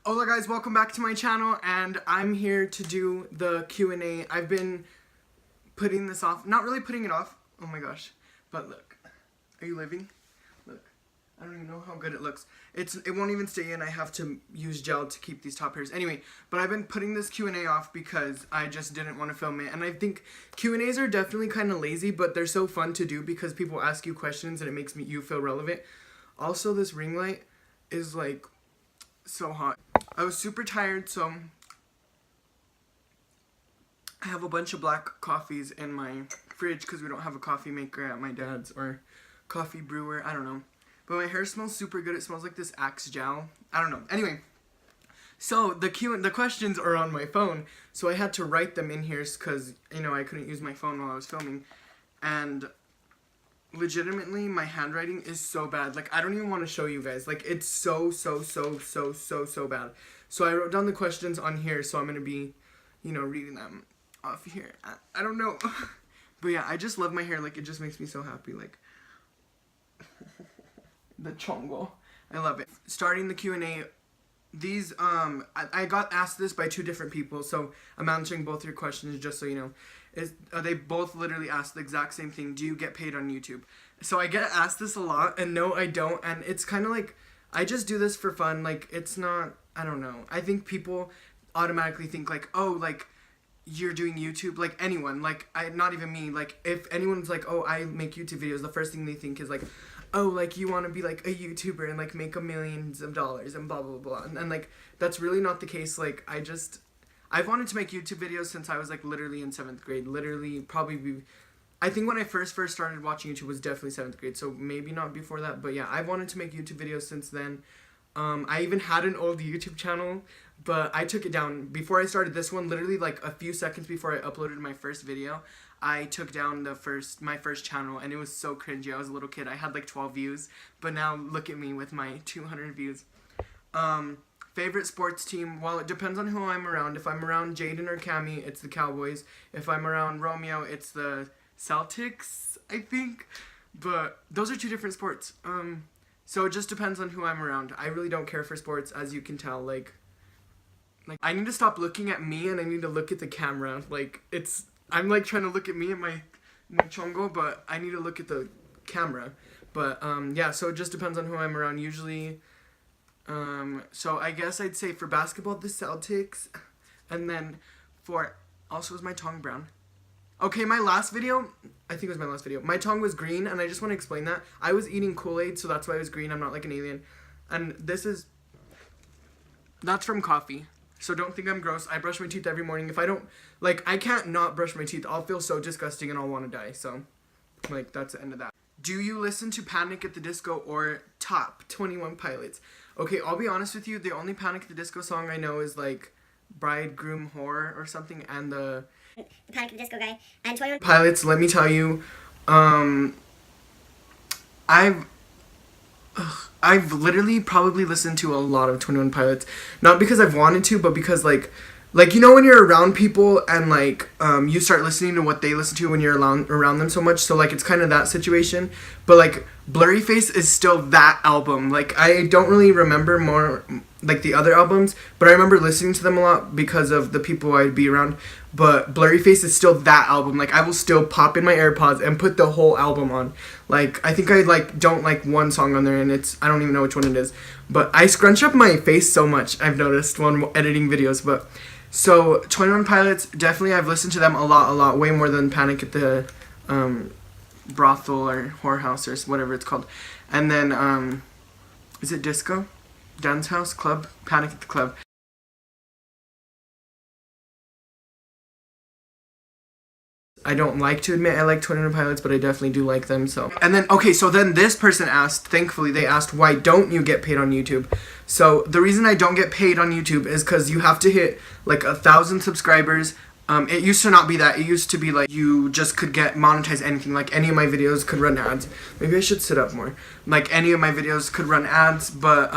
Hola guys, welcome back to my channel, and I'm here to do the Q&A. I've been putting this off, not really putting it off, oh my gosh, but look, are you living? Look, I don't even know how good it looks. It won't even stay in. I have to use gel to keep these top hairs. Anyway, but I've been putting this Q&A off because I just didn't want to film it, and I think Q&As are definitely kind of lazy, but they're so fun to do because people ask you questions and it makes you feel relevant. Also, this ring light is like so hot. I was super tired, so I have a bunch of black coffees in my fridge because we don't have a coffee maker at my dad's, or coffee brewer, I don't know. But my hair smells super good. It smells like this Axe gel. I don't know. Anyway, so the questions are on my phone, so I had to write them in here because, you know, I couldn't use my phone while I was filming. And legitimately, my handwriting is so bad. Like, I don't even want to show you guys. Like, it's so bad. So I wrote down the questions on here, so I'm going to be, you know, reading them off here. I don't know. But yeah, I just love my hair. Like, it just makes me so happy. Like, the chongo. I love it. Starting the Q&A, these, I got asked this by two different people, so I'm answering both your questions just so you know. They both literally asked the exact same thing. Do you get paid on YouTube? So I get asked this a lot, and no, I don't. And it's kind of like, I just do this for fun. Like, it's not, I don't know. I think people automatically think like, oh, like, you're doing YouTube. Like, anyone. Like, not even me. Like, if anyone's like, oh, I make YouTube videos, the first thing they think is like, oh, like, you want to be like a YouTuber and like make millions of dollars and blah blah blah. And like, that's really not the case. Like, I've wanted to make YouTube videos since I was like literally in 7th grade. Literally, probably I think when I first started watching YouTube was definitely 7th grade, so maybe not before that, but yeah, I've wanted to make YouTube videos since then. I even had an old YouTube channel, but I took it down. Before I started this one, literally like a few seconds before I uploaded my first video, I took down my first channel, and it was so cringy. I was a little kid. I had like 12 views, but now look at me with my 200 views. Favorite sports team? Well, it depends on who I'm around. If I'm around Jaden or Cami, it's the Cowboys. If I'm around Romeo, it's the Celtics, I think. But those are two different sports. So it just depends on who I'm around. I really don't care for sports, as you can tell. Like I need to stop looking at me, and I need to look at the camera. Like, I'm like trying to look at me and my chongo, but I need to look at the camera. But yeah, so it just depends on who I'm around. Usually, so I guess I'd say for basketball, the Celtics, and then also, is my tongue brown? Okay, my last video, I think it was my last video, my tongue was green, and I just want to explain that. I was eating Kool-Aid, so that's why it was green. I'm not like an alien. And that's from coffee. So don't think I'm gross. I brush my teeth every morning. If I don't, like, I can't not brush my teeth. I'll feel so disgusting and I'll want to die. So, like, that's the end of that. Do you listen to Panic at the Disco or Top 21 Pilots? Okay, I'll be honest with you. The only Panic at the Disco song I know is, like, Bridegroom Whore or something, and the Panic at the Disco guy, and 21 Pilots. Let me tell you, I've literally probably listened to a lot of 21 Pilots, not because I've wanted to, but because like you know, when you're around people and like you start listening to what they listen to when you're around them so much, so like it's kind of that situation. But like Blurryface is still that album. Like, I don't really remember more like the other albums, but I remember listening to them a lot because of the people I'd be around. But Blurryface is still that album. Like, I will still pop in my AirPods and put the whole album on. Like, I think I like don't like one song on there, and I don't even know which one it is. But I scrunch up my face so much, I've noticed when editing videos. But so 21 Pilots, definitely I've listened to them a lot, way more than Panic at the brothel or whorehouse or whatever it's called. And then is it disco? Dance house? Club? Panic at the Club. I don't like to admit I like 21 Pilots, but I definitely do like them, so. And then, okay, so then this person asked, thankfully, they asked, why don't you get paid on YouTube? So the reason I don't get paid on YouTube is because you have to hit, like, 1,000 subscribers. It used to not be that. It used to be like you just could get monetized anything. Like, any of my videos could run ads. Maybe I should sit up more. Like, any of my videos could run ads, but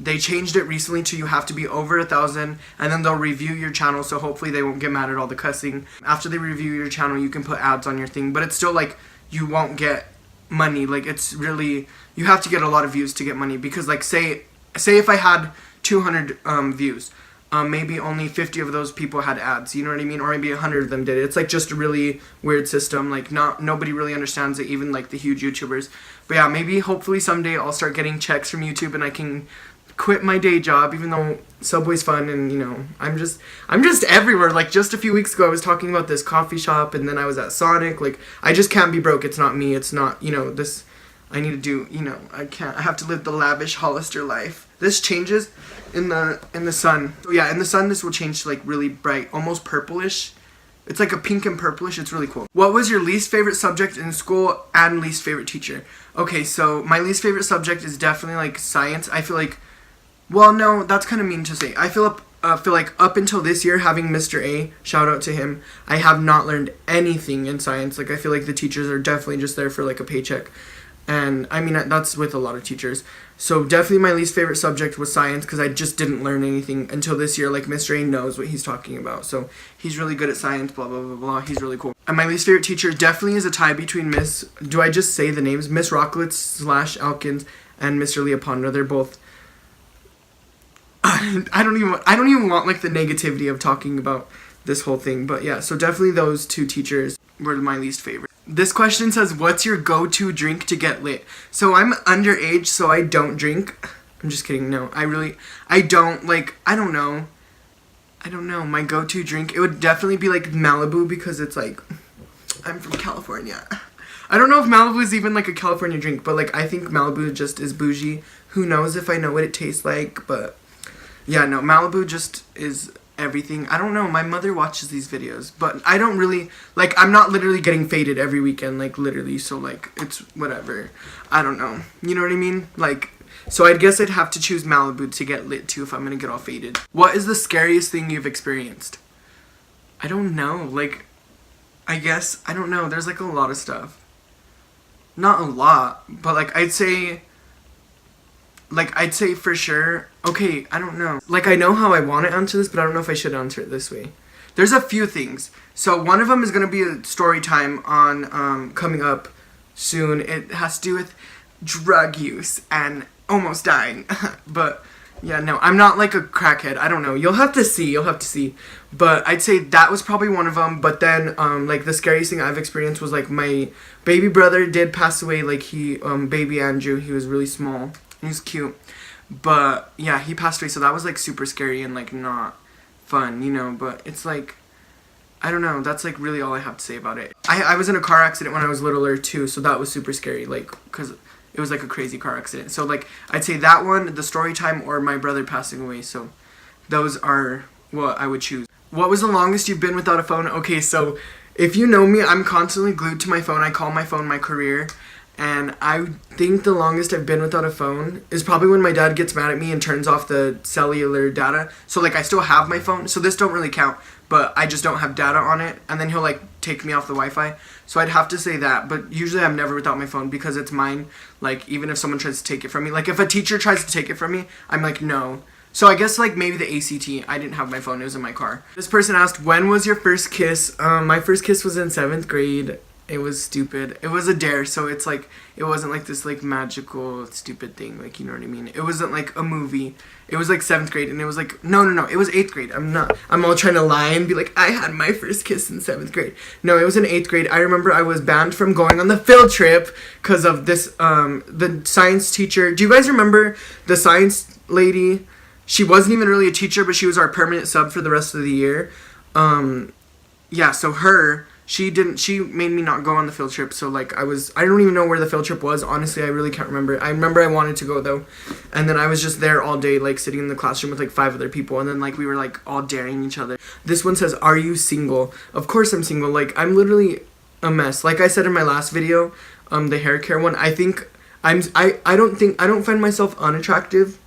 they changed it recently to you have to be over 1,000, and then they'll review your channel, so hopefully they won't get mad at all the cussing. After they review your channel, you can put ads on your thing, but it's still like you won't get money. Like, it's really, you have to get a lot of views to get money, because like say if I had 200 views. Maybe only 50 of those people had ads, you know what I mean? Or maybe 100 of them did it. It's like just a really weird system. Like nobody really understands it, even like the huge YouTubers. But yeah, maybe hopefully someday I'll start getting checks from YouTube and I can quit my day job, even though Subway's fun and you know, I'm just everywhere. Like just a few weeks ago I was talking about this coffee shop and then I was at Sonic. Like I just can't be broke. It's not me. It's not, you know, this I need to do, you know, I have to live the lavish Hollister life. This changes in the sun. So yeah, in the sun this will change to like really bright, almost purplish. It's like a pink and purplish. It's really cool. What was your least favorite subject in school and least favorite teacher? Okay, so my least favorite subject is definitely like science. I feel like, well, no, that's kind of mean to say. I feel like up until this year, having Mr. A, shout out to him, I have not learned anything in science. Like I feel like the teachers are definitely just there for like a paycheck. And I mean, that's with a lot of teachers. So definitely my least favorite subject was science because I just didn't learn anything until this year. Like Mr. A knows what he's talking about. So he's really good at science, blah, blah, blah, blah. He's really cool. And my least favorite teacher definitely is a tie between do I just say the names? Miss Rocklitz / Alkins and Mr. Leopondra. They're both, I don't even want like the negativity of talking about this whole thing. But yeah, so definitely those two teachers were my least favorite. This question says, what's your go-to drink to get lit? So I'm underage, so I don't drink. I'm just kidding. No, I don't. Like, I don't know. My go-to drink, it would definitely be like Malibu because it's like, I'm from California. I don't know if Malibu is even like a California drink, but like I think Malibu just is bougie. Who knows if I know what it tastes like, but yeah, no, Malibu just is everything. I don't know, my mother watches these videos, but I don't really, like, I'm not literally getting faded every weekend, like, literally, so, like, it's whatever. I don't know, you know what I mean? Like, so I guess I'd have to choose Malibu to get lit, too, if I'm gonna get all faded. What is the scariest thing you've experienced? I don't know, like, I guess, I don't know, there's, like, a lot of stuff. Not a lot, but, like, I'd say for sure, okay, I don't know. Like, I know how I want to answer this, but I don't know if I should answer it this way. There's a few things. So one of them is going to be a story time on coming up soon. It has to do with drug use and almost dying. But yeah, no, I'm not like a crackhead. I don't know. You'll have to see. But I'd say that was probably one of them. But then like the scariest thing I've experienced was like my baby brother did pass away. Like he baby Andrew, he was really small. He was cute. But yeah, he passed away, so that was like super scary and like not fun, you know, but it's like, I don't know, that's like really all I have to say about it. I was in a car accident when I was littler too, so that was super scary, like, because it was like a crazy car accident. So like, I'd say that one, the story time, or my brother passing away, so those are what I would choose. What was the longest you've been without a phone? Okay, so if you know me, I'm constantly glued to my phone. I call my phone my career. And I think the longest I've been without a phone is probably when my dad gets mad at me and turns off the cellular data. So like I still have my phone, so this don't really count, but I just don't have data on it. And then he'll like take me off the Wi-Fi. So I'd have to say that, but usually I'm never without my phone because it's mine. Like even if someone tries to take it from me, like if a teacher tries to take it from me, I'm like no. So I guess like maybe the ACT, I didn't have my phone, it was in my car. This person asked, when was your first kiss? My first kiss was in 7th grade. It was stupid. It was a dare, so it's like, it wasn't like this like magical stupid thing, like, you know what I mean? It wasn't like a movie. It was like 7th grade, and it was like, no, it was 8th grade. I'm all trying to lie and be like, I had my first kiss in 7th grade. No, it was in 8th grade. I remember I was banned from going on the field trip because of this, the science teacher. Do you guys remember the science lady? She wasn't even really a teacher, but she was our permanent sub for the rest of the year. Yeah, so she made me not go on the field trip, so like I don't even know where the field trip was, honestly, I really can't remember. I remember I wanted to go though, and then I was just there all day, like sitting in the classroom with like 5 other people, and then like we were like all daring each other. This one says, are you single? Of course I'm single, like I'm literally a mess. Like I said in my last video, the hair care one, I think I don't find myself unattractive,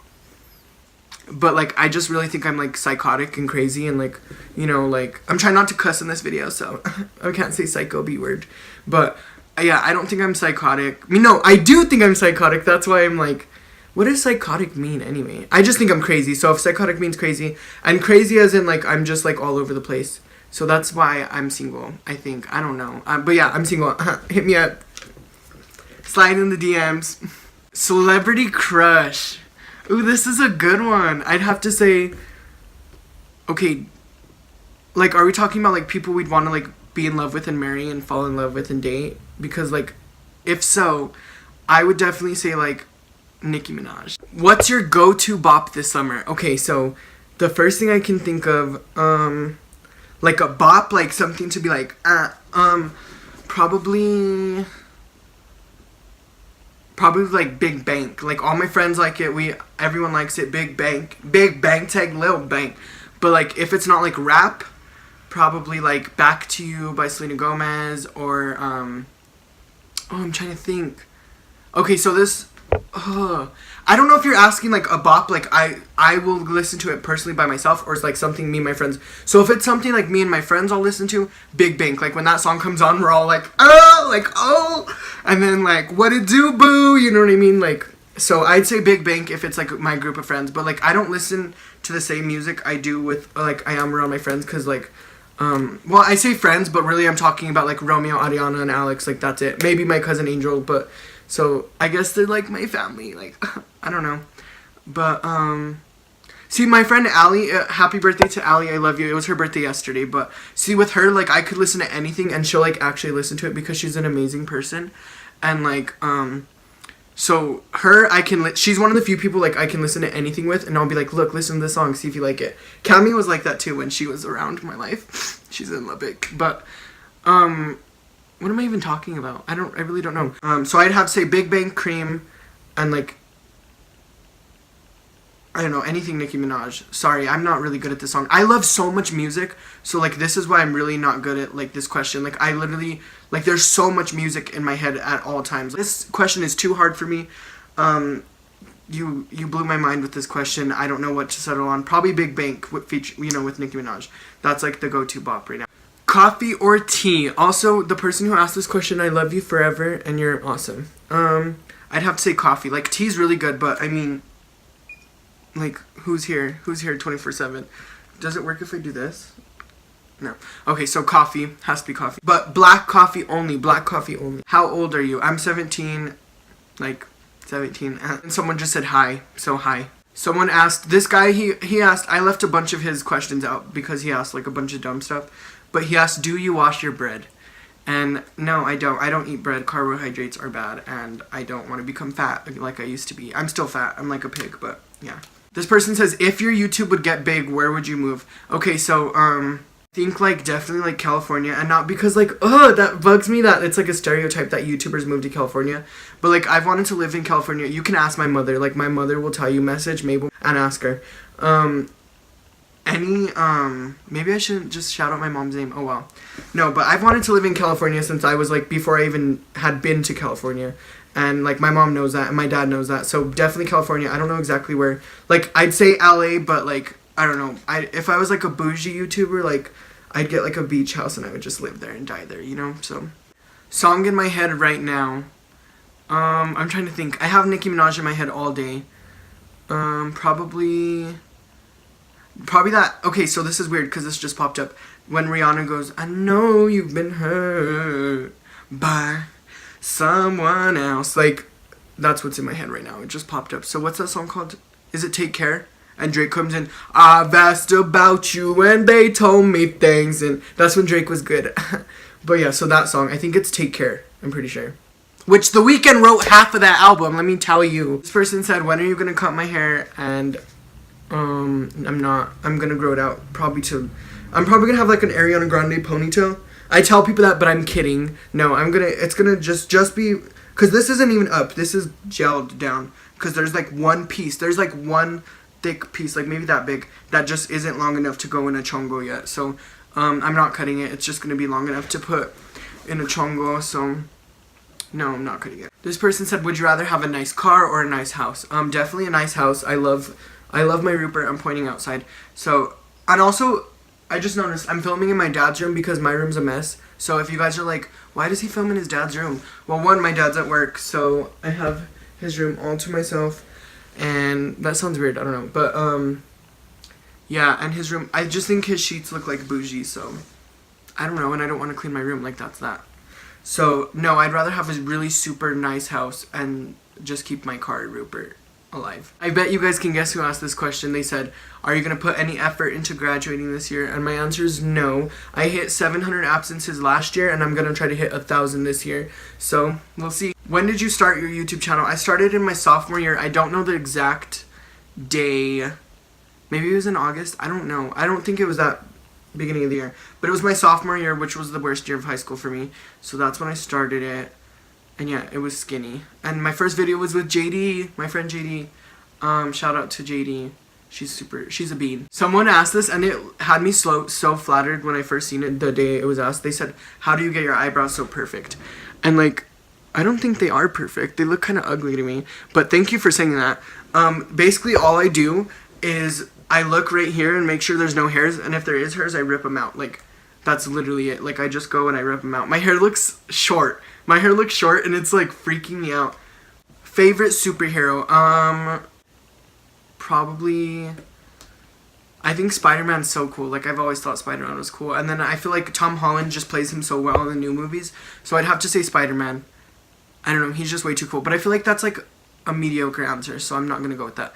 but like I just really think I'm like psychotic and crazy, and like, you know, like I'm trying not to cuss in this video, so I can't say psycho B word, but yeah, I don't think I'm psychotic. I mean, no, I do think I'm psychotic. That's why I'm like, what does psychotic mean anyway? I just think I'm crazy. So if psychotic means crazy, and crazy as in like I'm just like all over the place, so that's why I'm single, I think. I don't know, but yeah, I'm single. Hit me up, slide in the DMs. Celebrity crush. Ooh, this is a good one. I'd have to say, okay, like, are we talking about, like, people we'd want to, like, be in love with and marry and fall in love with and date? Because, like, if so, I would definitely say, like, Nicki Minaj. What's your go-to bop this summer? Okay, so the first thing I can think of, like a bop, like something to be like, probably like Big Bank. Like all my friends like it. Everyone likes it. Big Bang Tag, Lil Bank. But like if it's not like rap, probably like Back to You by Selena Gomez or I'm trying to think. Okay, so this. I don't know if you're asking like a bop, like I will listen to it personally by myself, or it's like something me and my friends. So if it's something like me and my friends I'll listen to, Big Bank. Like when that song comes on, we're all like, oh, and then like, what it do, boo? You know what I mean? Like, so I'd say Big Bank if it's like my group of friends. But like I don't listen to the same music I do with like I am around my friends, because like, well I say friends, but really I'm talking about like Romeo, Ariana, and Alex. Like that's it. Maybe my cousin Angel, but. So, I guess they're, like, my family, like, I don't know, but, see, my friend Allie, happy birthday to Allie, I love you, it was her birthday yesterday, but, see, with her, like, I could listen to anything, and she'll, like, actually listen to it, because she's an amazing person, and, like, so, her, she's one of the few people, like, I can listen to anything with, and I'll be like, look, listen to this song, see if you like it. Cami was like that, too, when she was around my life, she's in Lubbock, but, what am I even talking about? I really don't know. So I'd have to say Big Bang, Cream, and like, I don't know, anything Nicki Minaj. Sorry, I'm not really good at this song. I love so much music, so like this is why I'm really not good at like this question. Like I literally, like there's so much music in my head at all times. This question is too hard for me. You blew my mind with this question. I don't know what to settle on. Probably Big Bang with with Nicki Minaj. That's like the go-to bop right now. Coffee or tea? Also, the person who asked this question, I love you forever, and you're awesome. I'd have to say coffee. Like, tea's really good, but, I mean, like, who's here? Who's here 24/7? Does it work if I do this? No. Okay, so coffee. Has to be coffee. But black coffee only. Black coffee only. How old are you? I'm 17. Like, 17. And someone just said hi. So, hi. Someone asked, this guy, he asked, I left a bunch of his questions out because he asked, like, a bunch of dumb stuff. But he asked, do you wash your bread? And no, I don't. I don't eat bread. Carbohydrates are bad, and I don't want to become fat like I used to be. I'm still fat. I'm like a pig, but yeah. This person says, if your YouTube would get big, where would you move? Okay, so, I think, like, definitely, like, California, and not because, like, that bugs me that it's, like, a stereotype that YouTubers move to California, but, like, I've wanted to live in California. You can ask my mother. Like, my mother will tell you, message Mabel and ask her. Maybe I shouldn't just shout out my mom's name. Oh, well. No, but I've wanted to live in California since I was, like, before I even had been to California. And, like, my mom knows that, and my dad knows that. So, definitely California. I don't know exactly where. Like, I'd say LA, but, like, I don't know. If I was, like, a bougie YouTuber, like, I'd get, like, a beach house, and I would just live there and die there, you know? So, song in my head right now. I'm trying to think. I have Nicki Minaj in my head all day. Probably that. Okay, so this is weird because this just popped up. When Rihanna goes, I know you've been hurt by someone else. Like, that's what's in my head right now. It just popped up. So what's that song called? Is it Take Care? And Drake comes in, I've asked about you and they told me things. And that's when Drake was good. But yeah, so that song. I think it's Take Care. I'm pretty sure. Which The Weeknd wrote half of that album, let me tell you. This person said, when are you going to cut my hair? And I'm not. I'm gonna grow it out. I'm probably gonna have like an Ariana Grande ponytail. I tell people that, but I'm kidding. No, it's gonna just be, cause this isn't even up. This is gelled down. Cause there's like one piece. There's like one thick piece, like maybe that big, that just isn't long enough to go in a chongo yet. So, I'm not cutting it. It's just gonna be long enough to put in a chongo. So, no, I'm not cutting it. This person said, would you rather have a nice car or a nice house? Definitely a nice house. I love my Rupert. I'm pointing outside. So, and also, I just noticed I'm filming in my dad's room because my room's a mess. So if you guys are like, why does he film in his dad's room? Well, one, my dad's at work, so I have his room all to myself. And that sounds weird, I don't know. But, yeah, and his room, I just think his sheets look like bougie, so I don't know, and I don't want to clean my room, like that's that. So, no, I'd rather have a really super nice house and just keep my car at Rupert alive. I bet you guys can guess who asked this question. They said, are you going to put any effort into graduating this year? And my answer is no. I hit 700 absences last year, and I'm going to try to hit 1,000 this year. So, we'll see. When did you start your YouTube channel? I started in my sophomore year. I don't know the exact day. Maybe it was in August. I don't know. I don't think it was that beginning of the year. But it was my sophomore year, which was the worst year of high school for me. So that's when I started it. And yeah, it was skinny. And my first video was with JD, my friend JD. Shout out to JD. She's a bean. Someone asked this and it had me so flattered when I first seen it the day it was asked. They said, how do you get your eyebrows so perfect? And like, I don't think they are perfect. They look kind of ugly to me. But thank you for saying that. Basically all I do is I look right here and make sure there's no hairs. And if there is hairs, I rip them out. Like, that's literally it. Like, I just go and I rip them out. My hair looks short. My hair looks short and it's like freaking me out. Favorite superhero? Probably, I think Spider-Man's so cool. Like, I've always thought Spider-Man was cool. And then I feel like Tom Holland just plays him so well in the new movies. So I'd have to say Spider-Man. I don't know, he's just way too cool. But I feel like that's like a mediocre answer, so I'm not gonna go with that.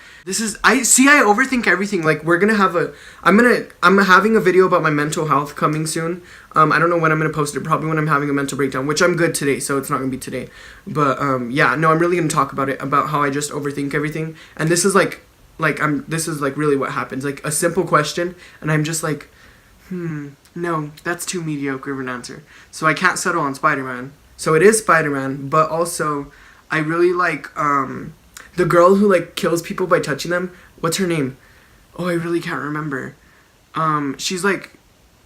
I overthink everything. Like, I'm having a video about my mental health coming soon. I don't know when I'm gonna post it, probably when I'm having a mental breakdown, which I'm good today, so it's not gonna be today. But yeah, no, I'm really gonna talk about it, about how I just overthink everything. And this is this is really what happens. Like, a simple question, and I'm just like, no, that's too mediocre of an answer. So I can't settle on Spider-Man. So it is Spider-Man, but also I really like the girl who like kills people by touching them. What's her name? Oh, I really can't remember. She's like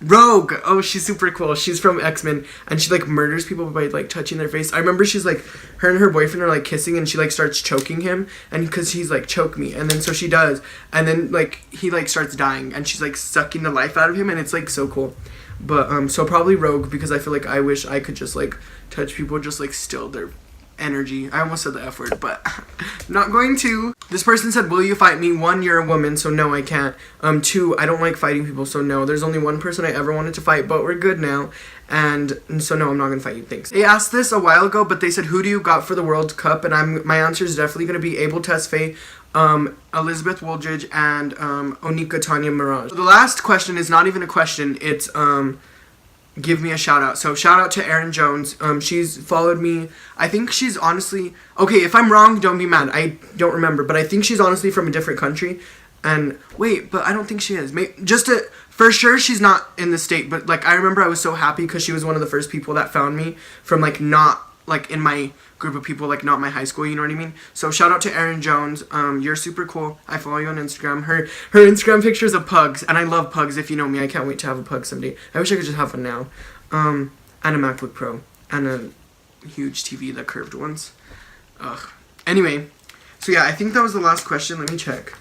Rogue. Oh, she's super cool. She's from X-Men, and she like murders people by like touching their face. I remember she's like, her and her boyfriend are like kissing, and she like starts choking him, and because he's like, choke me, and then so she does, and then like he like starts dying, and she's like sucking the life out of him, and it's like so cool. But so probably Rogue, because I feel like I wish I could just like touch people, just like still their energy. I almost said the F word, but not going to. This person said, will you fight me? 1, you're a woman, so no, I can't. 2, I don't like fighting people, so no. There's only one person I ever wanted to fight, but we're good now. And so no, I'm not gonna fight you. Thanks. They asked this a while ago, but they said, who do you got for the World Cup? And my answer is definitely gonna be Abel Tesfaye, Elizabeth Woldridge, and Onika Tanya Mirage. So the last question is not even a question. It's give me a shout out. So shout out to Erin Jones. She's followed me. I think she's honestly, okay, if I'm wrong, don't be mad. I don't remember, but I think she's honestly from a different country. And wait, but I don't think she is. For sure she's not in the state, but like I remember I was so happy because she was one of the first people that found me from like not like in my group of people, like not my high school, you know what I mean? So shout out to Erin Jones. You're super cool. I follow you on Instagram. Her Instagram pictures of pugs, and I love pugs. If you know me, I can't wait to have a pug someday. I wish I could just have one now. And a MacBook Pro and a huge TV, the curved ones. Ugh. Anyway, so yeah, I think that was the last question. Let me check.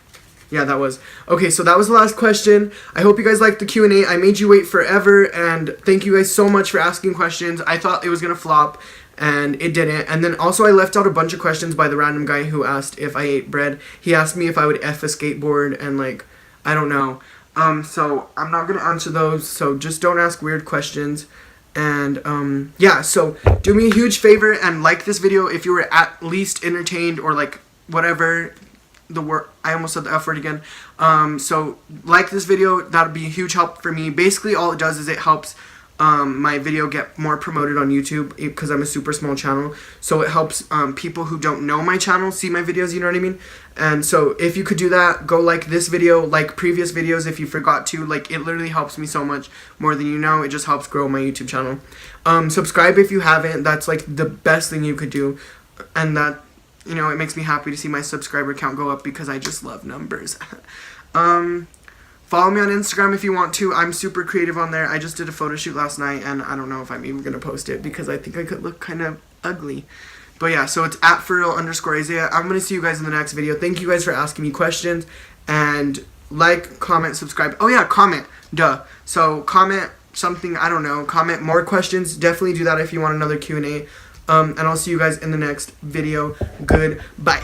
Yeah, that was. Okay, so that was the last question. I hope you guys liked the Q&A. I made you wait forever, and thank you guys so much for asking questions. I thought it was gonna flop, and it didn't. And then also I left out a bunch of questions by the random guy who asked if I ate bread. He asked me if I would F a skateboard, and like, I don't know. So I'm not gonna answer those, so just don't ask weird questions. And yeah, so do me a huge favor and like this video if you were at least entertained, or like whatever the word, I almost said the F word again. So like this video, that would be a huge help for me. Basically all it does is it helps my video get more promoted on YouTube, because I'm a super small channel. So it helps people who don't know my channel see my videos, you know what I mean? And so if you could do that, go like this video, like previous videos if you forgot to. Like, it literally helps me so much more than you know. It just helps grow my YouTube channel. Subscribe if you haven't. That's like the best thing you could do. And that, you know, it makes me happy to see my subscriber count go up, because I just love numbers. Follow me on Instagram if you want to. I'm super creative on there. I just did a photo shoot last night, and I don't know if I'm even going to post it, because I think I could look kind of ugly. But yeah, so it's at @forreal_Isaiah. I'm going to see you guys in the next video. Thank you guys for asking me questions. And like, comment, subscribe. Oh yeah, comment. Duh. So comment something, I don't know. Comment more questions. Definitely do that if you want another Q&A. And I'll see you guys in the next video. Goodbye.